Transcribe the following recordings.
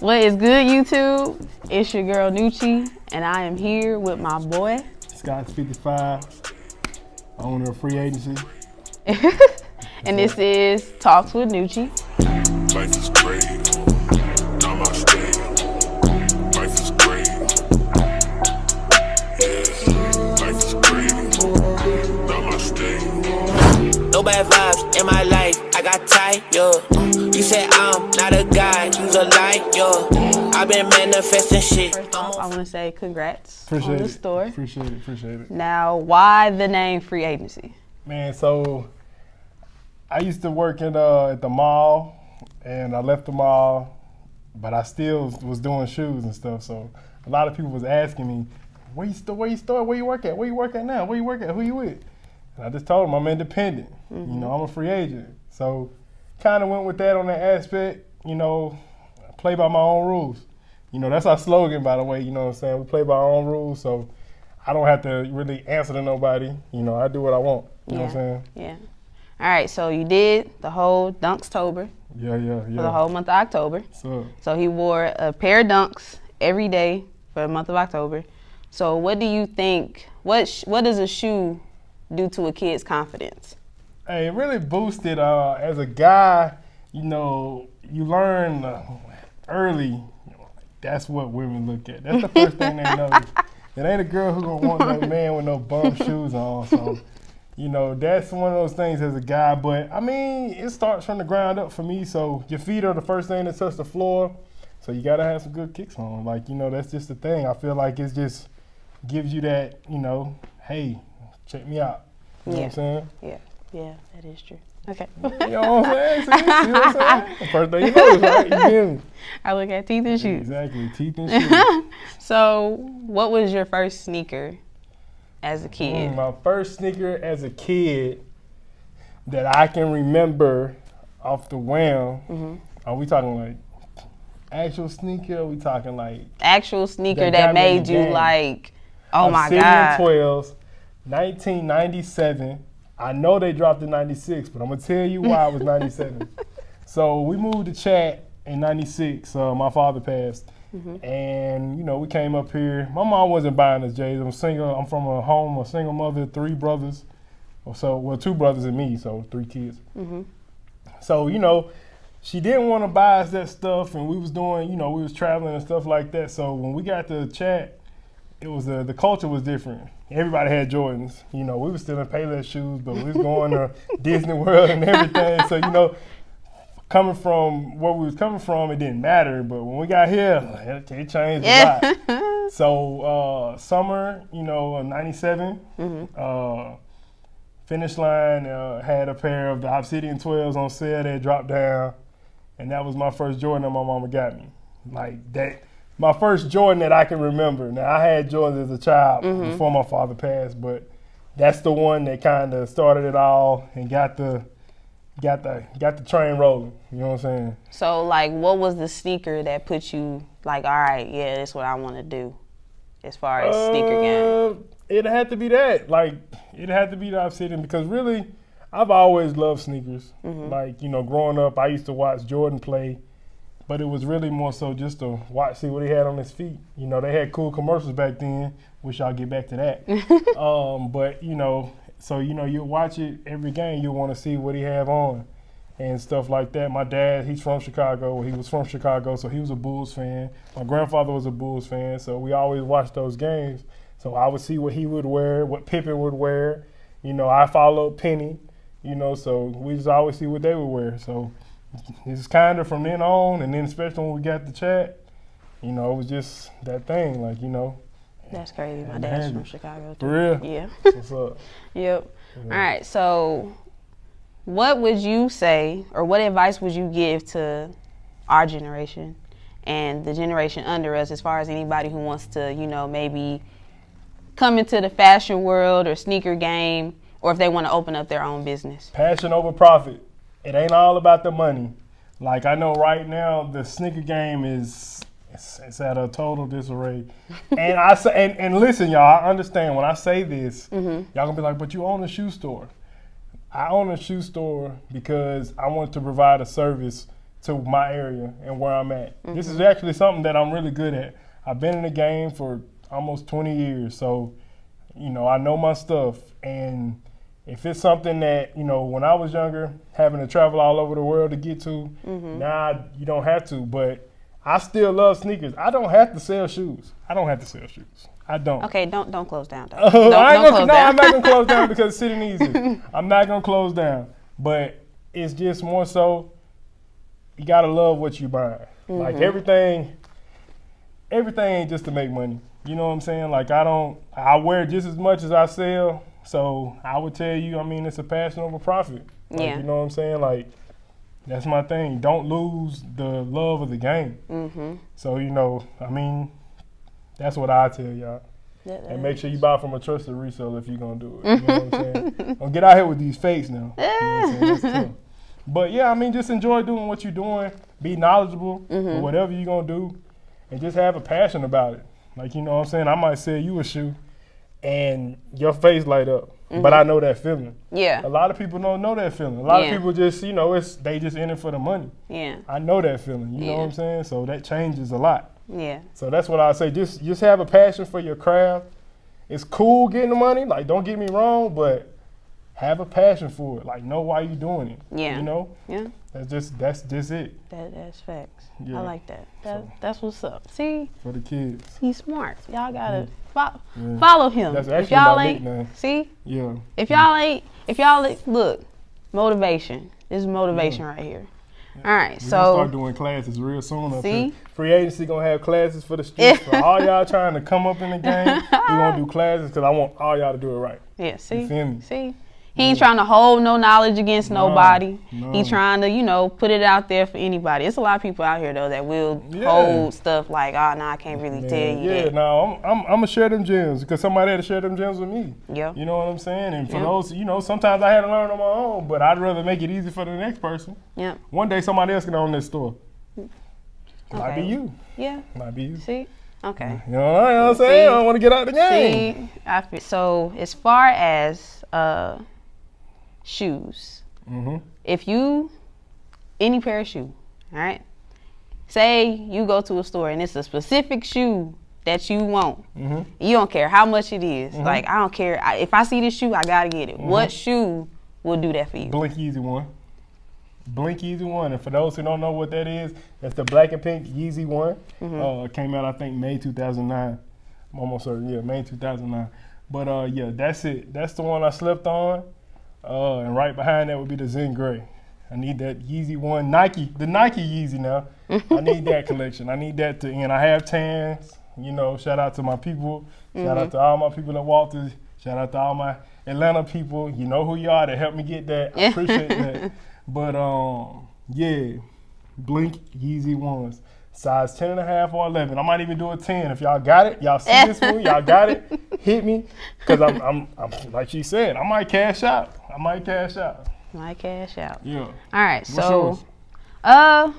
What is good, YouTube? It's your girl Nueche, and I am here with my boy SKOTS55, owner of FreeAgency. and this is Talks with Nueche. Life is great, not my state. Life is great, yeah. Life is great, not my state. No bad vibes in my life, I got tired, yo. You said I'm not a guy, you's a lie, yo. I've been manifesting shit. First off, I want to say congrats Appreciate on the it. store. Appreciate it. Now, why the name FreeAgency? Man, so I used to work at the mall, and I left the mall, but I still was doing shoes and stuff. So a lot of people was asking me, where you work at? Where you work at now? Where you work at? Who you with? And I just told them I'm independent. Mm-hmm. You know, I'm a free agent. So kind of went with that on that aspect. You know, play by my own rules. You know, that's our slogan, by the way. You know what I'm saying? We play by our own rules, so I don't have to really answer to nobody. You know, I do what I want. You know what I'm saying? Yeah. All right, so you did the whole Dunkstober Yeah. for the whole month of October. So he wore a pair of Dunks every day for the month of October. So what do you think, what does a shoe do to a kid's confidence? hey, it really boosted. As a guy, you know, you learn early. You know, that's what women look at. That's the first thing they notice. It ain't a girl who gonna want no man with no bum shoes on. So, you know, that's one of those things as a guy. But I mean, it starts from the ground up for me. So your feet are the first thing that touch the floor. So you gotta have some good kicks on. Like, you know, that's just the thing. I feel like it just gives you that, you know, hey, check me out. You know what I'm saying? Yeah, that is true. Okay. You know what I'm saying? See what I'm saying? The first thing you know is right. You feel me? I look at teeth and shoes. Exactly, teeth and shoes. So what was your first sneaker as a kid? My first sneaker as a kid that I can remember off the whim, are we talking like actual sneaker? Or are we talking like Actual sneaker that that got me in made the you game? like, oh my Obsidian God. 12s, 1997. I know they dropped in 96, but I'm gonna tell you why it was 97. So we moved to Chat in 96. My father passed. And, you know, we came up here. My mom wasn't buying us J's. I'm single. I'm from a single mother, 3 brothers. So, 2 brothers and me, so 3 kids. So, you know, she didn't want to buy us that stuff, and we was doing, you know, we was traveling and stuff like that. So when we got to Chat, it was the culture was different. Everybody had Jordans. You know, we was still in Payless shoes, but we was going to Disney World and everything. So, you know, coming from where we was coming from, it didn't matter. But when we got here, it changed a lot. So summer, you know, 97, Finish Line had a pair of the Obsidian 12s on sale. They dropped down, and that was my first Jordan that my mama got me. Like that, my first Jordan that I can remember. Now I had Jordans as a child before my father passed, but that's the one that kind of started it all and got the train rolling. You know what I'm saying? So, like, what was the sneaker that put you like, all right, yeah, that's what I want to do as far as sneaker game? It had to be that. Like, it had to be the Obsidian because really, I've always loved sneakers. Like, you know, growing up, I used to watch Jordan play, but it was really more so just to see what he had on his feet. You know, they had cool commercials back then. Wish I'll get back to that. But, you know, so, you know, you watch it every game, you want to see what he have on and stuff like that. My dad, he's from Chicago. Well, he was from Chicago, so he was a Bulls fan. My grandfather was a Bulls fan, so we always watched those games. So I would see what he would wear, what Pippen would wear. You know, I followed Penny, you know, so we just always see what they would wear. So it's kind of from then on, and then especially when we got the Chat, you know, it was just that thing, like, you know. That's crazy. My dad's from Chicago, too. For real? Yeah. What's up? Yep. All right, so what would you say, or what advice would you give to our generation and the generation under us as far as anybody who wants to, you know, maybe come into the fashion world or sneaker game, or if they want to open up their own business? Passion over profit. It ain't all about the money. Like, I know right now the sneaker game is it's at a total disarray. And I say, and listen, y'all, I understand when I say this, y'all gonna be like, but you own a shoe store. I own a shoe store because I want to provide a service to my area and where I'm at. This is actually something that I'm really good at. I've been in the game for almost 20 years, so, I know my stuff. And if it's something that, when I was younger, having to travel all over the world to get to, now you don't have to. But I still love sneakers. I don't have to sell shoes. I don't. Okay, don't close down, though. I'm not going to close down because it's sitting easy. I'm not going to close down. But it's just more so, you got to love what you buy. Like everything ain't just to make money. You know what I'm saying? Like I wear just as much as I sell. So I would tell you, it's a passion over profit. Like, Yeah. You know what I'm saying? Like, that's my thing. Don't lose the love of the game. So, that's what I tell y'all. And make sure you buy from a trusted reseller if you're going to do it. You know what I'm saying? Don't get out here with these fakes now. You know what I'm saying? That's tough. But, yeah, just enjoy doing what you're doing. Be knowledgeable for whatever you're going to do. And just have a passion about it. Like, you know what I'm saying? I might sell you a shoe and your face light up. But I know that feeling. Yeah. A lot of people don't know that feeling. A lot of people just, they just in it for the money. Yeah. I know that feeling. You know what I'm saying? So that changes a lot. Yeah. So that's what I say. Just have a passion for your craft. It's cool getting the money. Like, don't get me wrong, but have a passion for it. Like, know why you're doing it. Yeah. Yeah. That's just it. That's facts. Yeah. I like that. That's what's up. See? For the kids. He's smart. Y'all gotta follow him. That's If actually y'all my ain't, nickname. see? Yeah. If y'all ain't, look, motivation. This is motivation right here. All right, We're so gonna start doing classes real soon up See? here. Free Agency gonna have classes for the streets. For all y'all trying to come up in the game, we gonna do classes because I want all y'all to do it right. yeah, see, You feel me? see, he ain't trying to hold no knowledge against nobody. no. He trying to, put it out there for anybody. It's a lot of people out here though that will Yeah. hold stuff like, oh, no, I can't really tell you Yeah, that. no, I'm gonna share them gems because somebody had to share them gems with me. Yeah. You know what I'm saying? And for those, sometimes I had to learn on my own, but I'd rather make it easy for the next person. Yeah. One day somebody else can own this store. Might be Okay. you. Yeah. Might be you. See. Okay. You know what I'm saying? I don't want to get out the game. See, so as far as shoes, if you any pair of shoe, all right, say you go to a store and it's a specific shoe that you want, you don't care how much it is. Like, I don't care if I see this shoe, I gotta get it. What shoe will do that for you? Blink Easy One. Blink Easy One. And for those who don't know what that is, that's the black and pink Yeezy One. It came out, I think, May 2009. I'm almost certain, yeah, May 2009. But yeah, that's it. That's the one I slept on. And right behind that would be the Zen Gray. I need that Yeezy One, the Nike Yeezy now. I need that collection. I need that to end. I have tans. Shout out to my people. Shout out to all my people at Walters. Shout out to all my Atlanta people. You know who you are that helped me get that. I appreciate that. But yeah, Blink Yeezy Ones. Size 10.5 or 11. I might even do a 10. If y'all got it, y'all see this movie, y'all got it, hit me. Because I'm like she said, I might cash out. Might cash out. Yeah. All right, What's so yours?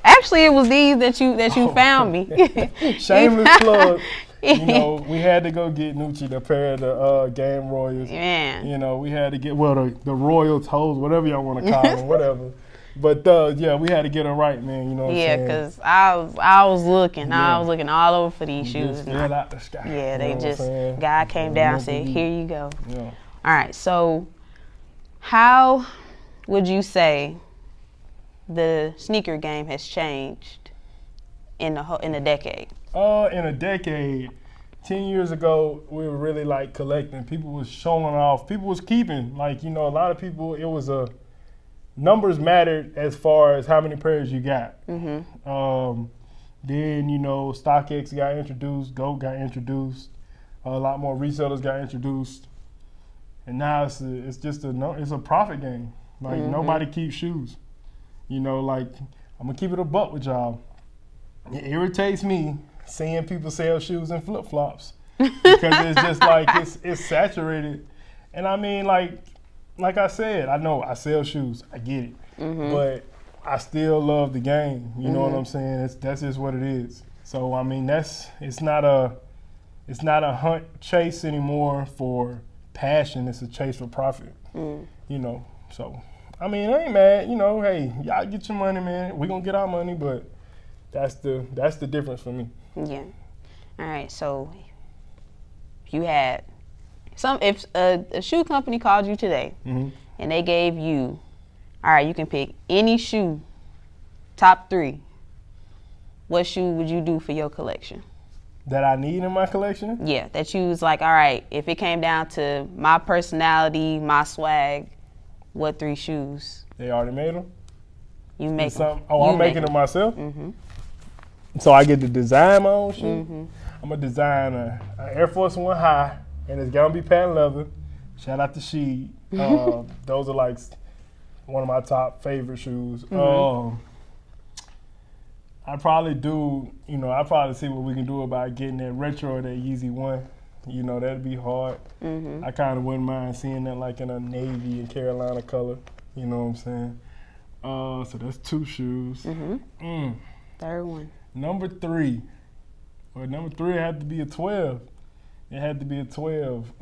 actually it was these that you found me. Shameless plug. We had to go get Nueche the pair of the Game Royals. Man. We had to get the Royal Toes, whatever y'all want to call them, whatever. But yeah, we had to get her right, man. You know what I'm saying? Because I was looking. I was looking all over for these shoes. Just fell out the sky. Yeah, You they know what I'm just saying? God came down and said, "Here you go." Yeah. All right. So, how would you say the sneaker game has changed in a decade? In a decade, 10 years ago, we were really like collecting. People was showing off. People was keeping. Like, a lot of people, it was numbers mattered as far as how many pairs you got. Then, StockX got introduced, GOAT got introduced, a lot more resellers got introduced. And now it's just a profit game. Like, nobody keeps shoes. Like, I'm going to keep it a buck with y'all. It irritates me seeing people sell shoes and flip-flops because it's just like it's saturated. And I mean, like I said, I know I sell shoes, I get it, but I still love the game. You know what I'm saying? That's just what it is. So I mean, it's not a hunt chase anymore for passion. It's a chase for profit. So I mean, I ain't mad. You know, hey, y'all get your money, man. We gonna get our money, but that's the difference for me. Yeah. All right. So if you had if a shoe company called you today and they gave you, all right, you can pick any shoe, top 3. What shoe would you do for your collection? That I need in my collection? Yeah, that you was like, all right, if it came down to my personality, my swag, what 3 shoes? They already made them? You make them. Oh, I'm making them myself? So I get to design my own shoe? I'm going to design an Air Force One high, and it's going to be patent leather. Shout out to Sheed. Those are like one of my top favorite shoes. I'd probably see what we can do about getting that retro or that Yeezy 1. You know, that'd be hard. I kind of wouldn't mind seeing that like in a navy and Carolina color. You know what I'm saying? So that's 2 shoes. Third one. Number 3. Well, number 3 had to be a 12. It had to be a 12.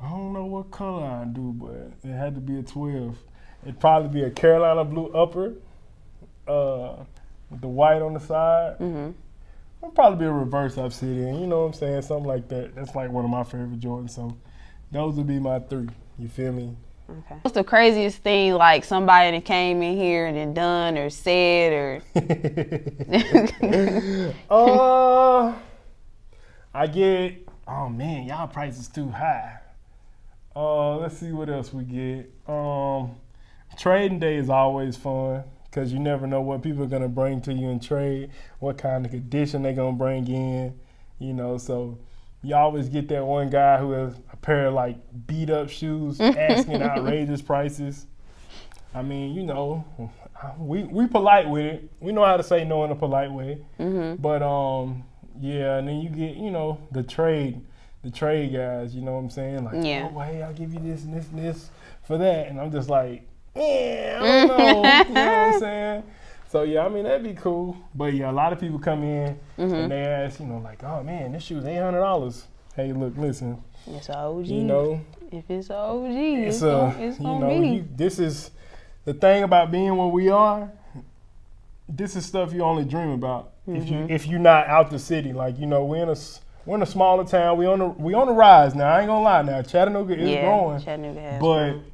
I don't know what color I do, but it had to be a 12. It'd probably be a Carolina blue upper. With the white on the side. It'll probably be a reverse Obsidian, you know what I'm saying? Something like that. That's like one of my favorite Jordans. So those would be my 3. You feel me? Okay. What's the craziest thing like somebody that came in here and then done or said or? I get, oh man, y'all price is too high. Let's see what else we get. Trading day is always fun. Because you never know what people are going to bring to you in trade, what kind of condition they're going to bring in, you know. So you always get that one guy who has a pair of, like, beat-up shoes asking outrageous prices. I mean, you know, we polite with it. We know how to say no in a polite way. But, yeah, and then you get, you know, the trade guys, you know what I'm saying? Like, oh, well, hey, I'll give you this and this and this for that. And I'm just like, yeah, I don't know. You know what I'm saying? So, yeah, I mean, that'd be cool. But, yeah, a lot of people come in and they ask, you know, like, oh, man, this shoe's $800. Hey, look, listen. It's an OG. You know. If it's an OG, it's you know, be. This is the thing about being where we are. This is stuff you only dream about if you're not out the city. Like, you know, we're in a smaller town. We on the rise now. I ain't gonna lie. Now Chattanooga is growing. Chattanooga has grown.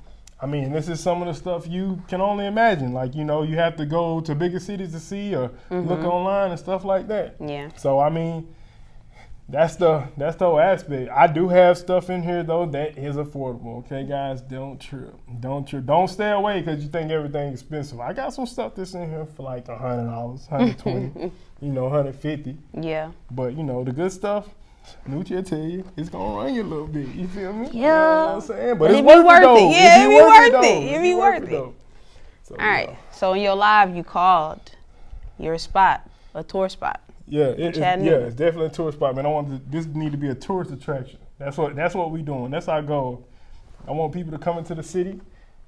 I mean, this is some of the stuff you can only imagine. Like, you know, you have to go to bigger cities to see or look online and stuff like that. Yeah. So, I mean, that's the whole aspect. I do have stuff in here, though, that is affordable. Okay, guys? Don't trip. Don't stay away because you think everything's expensive. I got some stuff that's in here for like $100, $120, you know, $150. Yeah. But, you know, the good stuff, Nueche will tell you, it's going to run you a little bit. You feel me? Yeah. You know what I'm saying? But it's worth it, though. Yeah, it'd be worth it. It'd be worth it. So, all right. So in your live, you called your spot a tour spot. Yeah, it's definitely a tourist spot, man. This need to be a tourist attraction. That's what we doing. That's our goal. I want people to come into the city,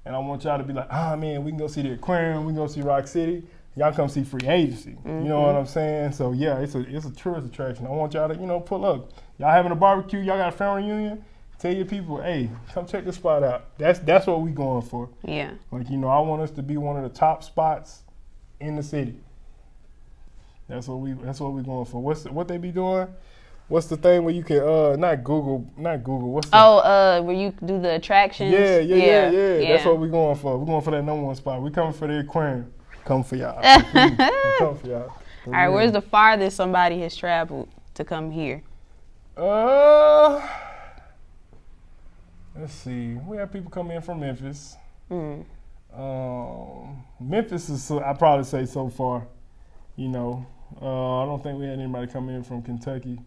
and I want y'all to be like, man, we can go see the aquarium, we can go see Rock City. Y'all come see FreeAgency. You know what I'm saying? So yeah, it's a tourist attraction. I want y'all to, you know, pull up. Y'all having a barbecue, y'all got a family reunion, tell your people, hey, come check this spot out. That's what we going for. Yeah. Like, you know, I want us to be one of the top spots in the city. That's what we going for. What they be doing? What's the thing where you can not Google? What's the where you do the attractions? Yeah. That's what we going for. We're going for that #1 spot. We coming for the aquarium. Come for y'all. Come for y'all. All right, where's the farthest somebody has traveled to come here? Let's see. We have people come in from Memphis. Memphis is, I'd probably say so far, you know. I don't think we had anybody come in from Kentucky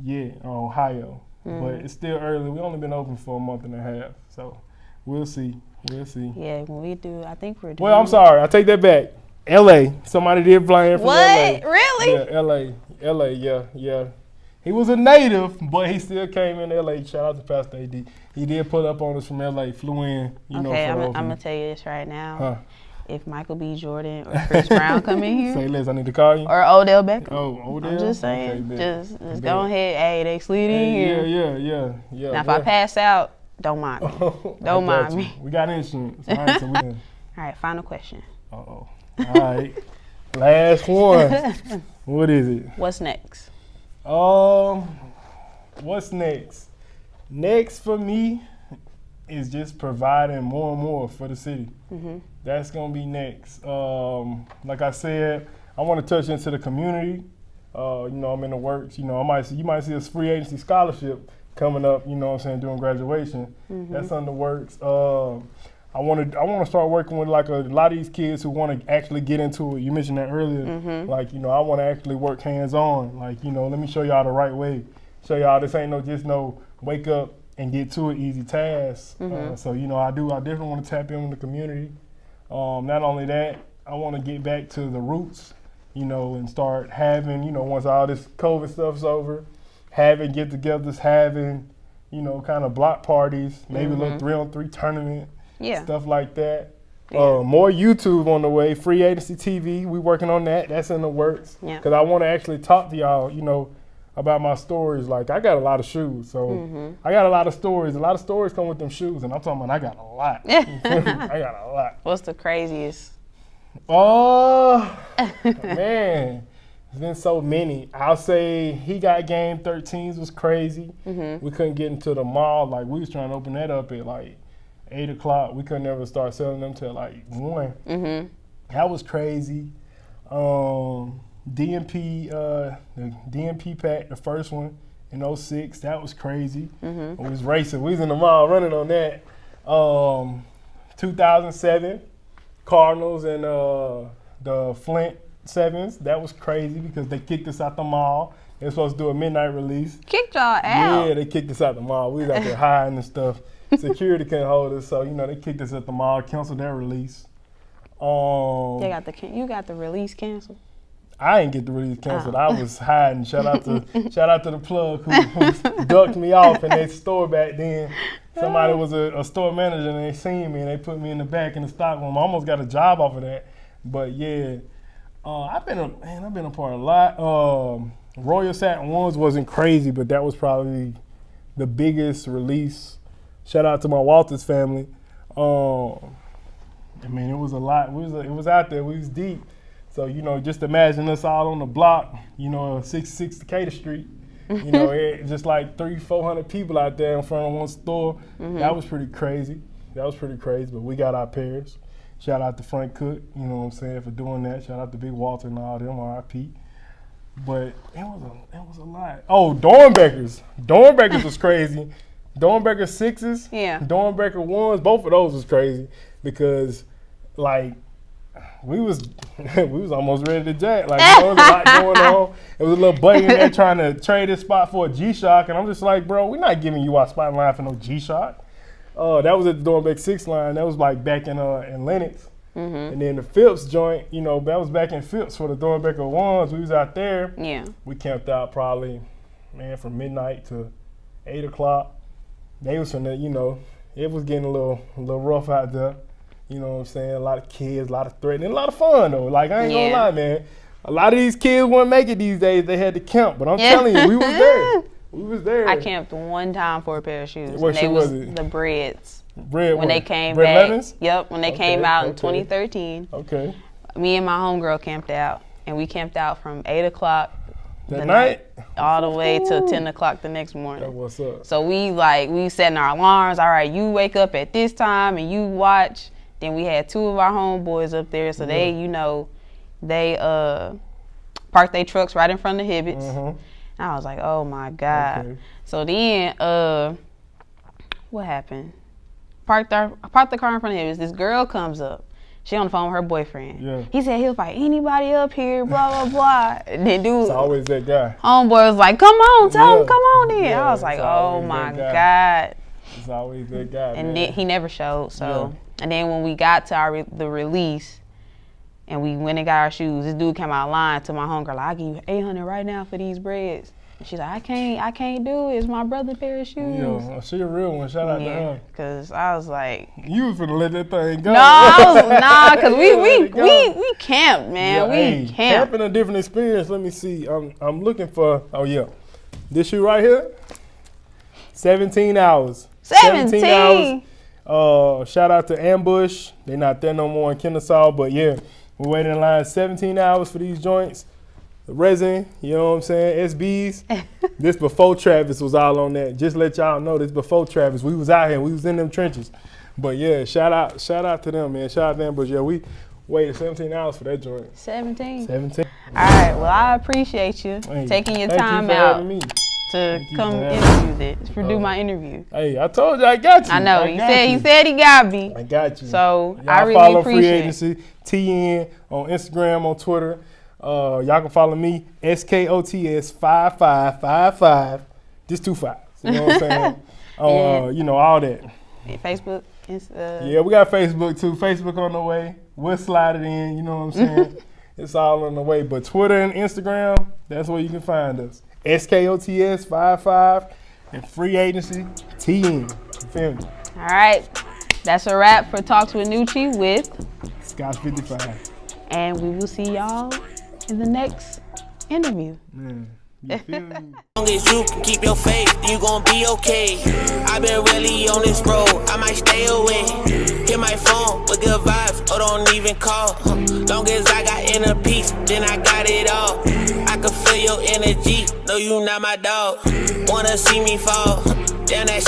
yet, or Ohio. But it's still early. We've only been open for a month and a half. So we'll see. Yeah, when we do, I think we're doing. Well, I'm sorry. I take that back. L.A. Somebody did fly in from L.A. What? Really? Yeah, L.A. Yeah. He was a native, but he still came in L.A. Shout out to Pastor A.D. He did pull up on us from L.A., flew in. You know, I'm going to tell you this right now. If Michael B. Jordan or Chris Brown come in here. Say less, I need to call you. Or Odell Beckham. Oh, Odell? I'm just saying. Okay, just go ahead. Hey, they slid in here. Yeah. Now, if I pass out, Don't mind me. Don't Don't mind me. We got insurance. All right, so we All right, final question. Uh-oh. All right. Last one. What is it? What's next? What's next? Next for me is just providing more and more for the city. That's gonna be next. Like I said, I want to touch into the community. I'm in the works. You might see a FreeAgency scholarship coming up. During graduation. That's on the works. I want to start working with like a lot of these kids who want to actually get into it. You mentioned that earlier. I want to actually work hands on. Let me show y'all the right way. Show y'all this ain't no wake up and get to it easy task. I definitely want to tap in with the community. Not only that, I want to get back to the roots, and start having, once all this COVID stuff's over, having get-togethers, having, kind of block parties, maybe a little 3-on-3 tournament, stuff like that. More YouTube on the way, FreeAgency TV, we working on that. That's in the works. Because I want to actually talk to y'all, about my stories. Like, I got a lot of shoes, so I got a lot of stories. A lot of stories come with them shoes, and I'm talking about I got a lot. I got a lot. What's the craziest? Oh, man. There's been so many. I'll say He Got Game 13s was crazy. We couldn't get into the mall. Like, we was trying to open that up at like 8 o'clock. We couldn't ever start selling them till like 1. That was crazy. DMP, the DMP pack, the first one in 06, that was crazy. We was racing. We was in the mall running on that. 2007, Cardinals and the Flint Sevens, that was crazy because they kicked us out the mall. They were supposed to do a midnight release. Kicked y'all out? Yeah, they kicked us out the mall. We was out there hiding and stuff. Security couldn't hold us, so they kicked us at the mall, canceled their release. You got the release canceled? I didn't get the release canceled. I was hiding. Shout out to the plug who ducked me off in that store back then. Somebody was a store manager and they seen me and they put me in the back in the stock room. I almost got a job off of that. But yeah, I've been a part of a lot. Royal Satin Ones wasn't crazy, but that was probably the biggest release. Shout out to my Walters family. It was a lot. It was out there. We was deep. So, just imagine us all on the block, 66 Decatur Street. Just like 300-400 people out there in front of one store. That was pretty crazy. But we got our pairs. Shout out to Frank Cook, for doing that. Shout out to Big Walter and all them, RIP. But it was a lot. Oh, Dornbeckers. Dornbeckers was crazy. Dornbecker 6s, Dornbecker 1s, both of those was crazy because, like, we was almost ready to jack. Like, there was a lot going on. There was a little buddy in there trying to trade his spot for a G-Shock, and I'm just like, bro, we're not giving you our spot in line for no G-Shock. That was at the Dornbeck 6 line. That was like back in Lenox. And then the Phipps joint, that was back in Phipps for the Dornbecker 1s. We was out there. Yeah. We camped out probably, from midnight to 8 o'clock. They was from the, it was getting a little rough out there. You know what I'm saying? A lot of kids, a lot of threatening, a lot of fun though. Like, I ain't gonna lie, man. A lot of these kids wouldn't make it these days. They had to camp, but I'm telling you, we was there. We was there. I camped one time for a pair of shoes. What shoe was it? The Breads. Bread when what? they came Bread back. Lemons? Yep, when they came out in 2013. Okay. Me and my homegirl camped out, and we camped out from 8 o'clock that night all the way to 10 o'clock the next morning. That's what's up. So we setting our alarms. All right, you wake up at this time and you watch. Then we had 2 of our homeboys up there, so they parked their trucks right in front of the Hibbits. And I was like, oh my God. Okay. So then, what happened? Parked the car in front of Hibbits. This girl comes up. She on the phone with her boyfriend. Yeah. He said he'll fight anybody up here, blah, blah, blah. And then dude, it's always that guy. Homeboy was like, come on, tell him, come on in. I was like, oh my God. It's always that guy, and then he never showed, so. Yeah. And then when we got to the release and we went and got our shoes, this dude came out of line to my homegirl, like, I'll give you $800 right now for these Breads. And she's like, I can't do it. It's my brother's pair of shoes. Yo, she a real one. Shout out to her. Cause I was like, you was finna let that thing go. Cause we camped, man. We camped. Camping a different experience. Let me see. I'm looking for. Oh yeah, this shoe right here. 17 hours. 17 hours. Shout out to Ambush. They not there no more in Kennesaw, but yeah, we're waiting in line 17 hours for these joints. The resin, you know what I'm saying? SBs. This before Travis was all on that. Just let y'all know this before Travis. We was out here. We was in them trenches. But yeah, shout out to them, man. Shout out to Ambush. Yeah, we waited 17 hours for that joint. 17. All right, well, I appreciate you taking your time out to come interview this, do my interview. Hey, I told you I got you. I know. He said he got me. I got you. So y'all I really follow appreciate FreeAgency, TN on Instagram, on Twitter. Y'all can follow me, SKOTS5555. Just 2 5s. You know what I'm saying? You know, all that. Facebook. Yeah, we got Facebook too. Facebook on the way. We'll slide it in. You know what I'm saying? It's all on the way. But Twitter and Instagram, that's where you can find us. SKOTS55 and FreeAgency TN. You feel me? All right. That's a wrap for Talks with Nueche with SKOTS55. And we will see y'all in the next interview. You feel me? As long as you can keep your faith, you gon' be okay. I've been really on this road, I might stay away. Hit my phone with good vibes, or don't even call. Long as I got inner peace, then I got it all. I can feel your energy, no you not my dog. Wanna see me fall, damn that shit.